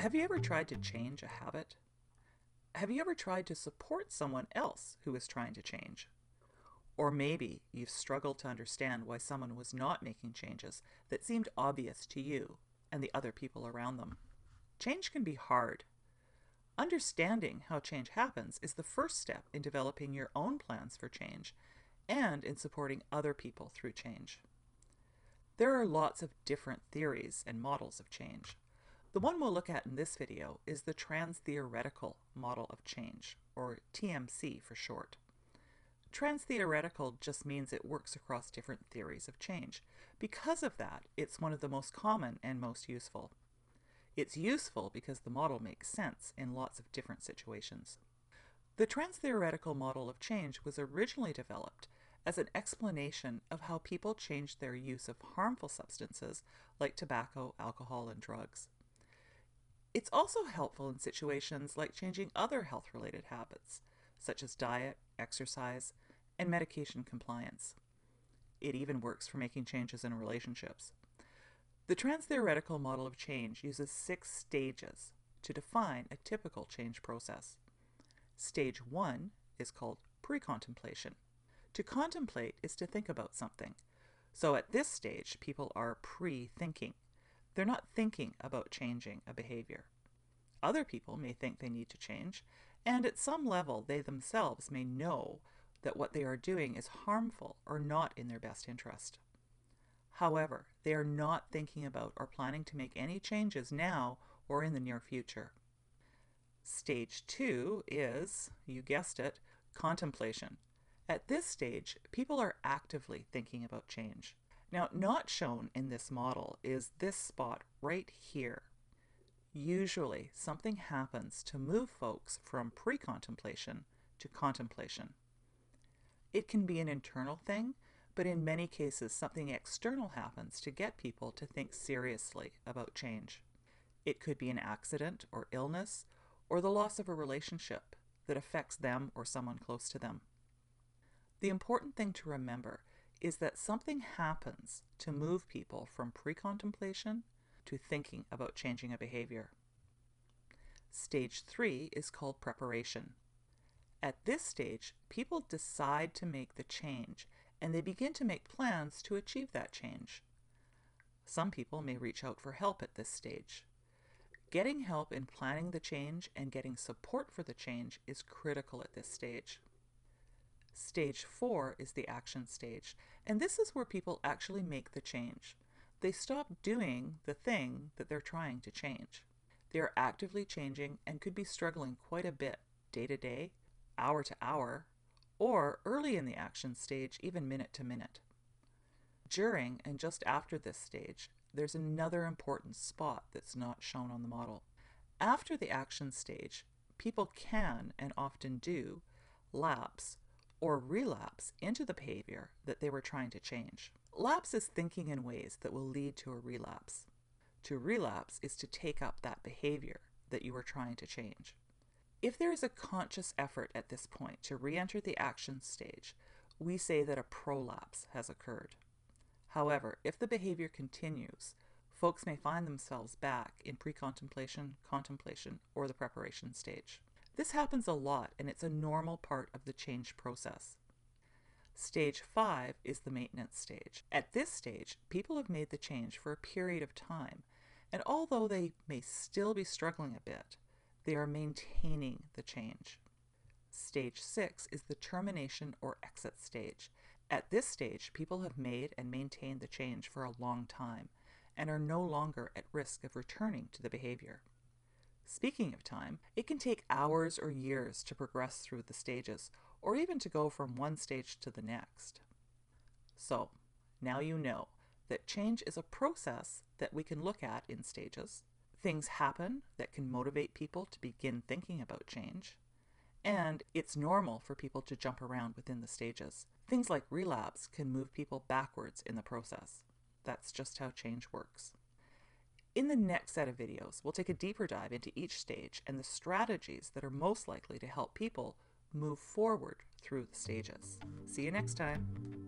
Have you ever tried to change a habit? Have you ever tried to support someone else who is trying to change? Or maybe you've struggled to understand why someone was not making changes that seemed obvious to you and the other people around them. Change can be hard. Understanding how change happens is the first step in developing your own plans for change and in supporting other people through change. There are lots of different theories and models of change. The one we'll look at in this video is the trans-theoretical model of change, or TMC for short. Trans-theoretical just means it works across different theories of change. Because of that, it's one of the most common and most useful. It's useful because the model makes sense in lots of different situations. The trans-theoretical model of change was originally developed as an explanation of how people changed their use of harmful substances like tobacco, alcohol, and drugs. It's also helpful in situations like changing other health-related habits, such as diet, exercise, and medication compliance. It even works for making changes in relationships. The trans-theoretical model of change uses 6 stages to define a typical change process. Stage 1 is called PreContemplation. To contemplate is to think about something. So at this stage, people are pre-thinking. They're not thinking about changing a behavior. Other people may think they need to change, and at some level they themselves may know that what they are doing is harmful or not in their best interest. However, they are not thinking about or planning to make any changes now or in the near future. Stage 2 is, you guessed it, contemplation. At this stage, people are actively thinking about change. Now, not shown in this model is this spot right here. Usually, something happens to move folks from pre-contemplation to contemplation. It can be an internal thing, but in many cases, something external happens to get people to think seriously about change. It could be an accident or illness, or the loss of a relationship that affects them or someone close to them. The important thing to remember is that something happens to move people from pre-contemplation to thinking about changing a behavior. Stage 3 is called preparation. At this stage, people decide to make the change, and they begin to make plans to achieve that change. Some people may reach out for help at this stage. Getting help in planning the change and getting support for the change is critical at this stage. Stage 4 is the action stage, and this is where people actually make the change. They stop doing the thing that they're trying to change. They are actively changing and could be struggling quite a bit day to day, hour to hour, or early in the action stage, even minute to minute. During and just after this stage, there's another important spot that's not shown on the model. After the action stage, people can, and often do, lapse or relapse into the behavior that they were trying to change. Lapse is thinking in ways that will lead to a relapse. To relapse is to take up that behavior that you were trying to change. If there is a conscious effort at this point to re-enter the action stage, we say that a prolapse has occurred. However, if the behavior continues, folks may find themselves back in pre-contemplation, contemplation, or the preparation stage. This happens a lot, and it's a normal part of the change process. Stage 5 is the maintenance stage. At this stage, people have made the change for a period of time, and although they may still be struggling a bit, they are maintaining the change. Stage 6 is the termination or exit stage. At this stage, people have made and maintained the change for a long time and are no longer at risk of returning to the behavior. Speaking of time, it can take hours or years to progress through the stages, or even to go from one stage to the next. So, now you know that change is a process that we can look at in stages. Things happen that can motivate people to begin thinking about change, and it's normal for people to jump around within the stages. Things like relapse can move people backwards in the process. That's just how change works. In the next set of videos, we'll take a deeper dive into each stage and the strategies that are most likely to help people move forward through the stages. See you next time.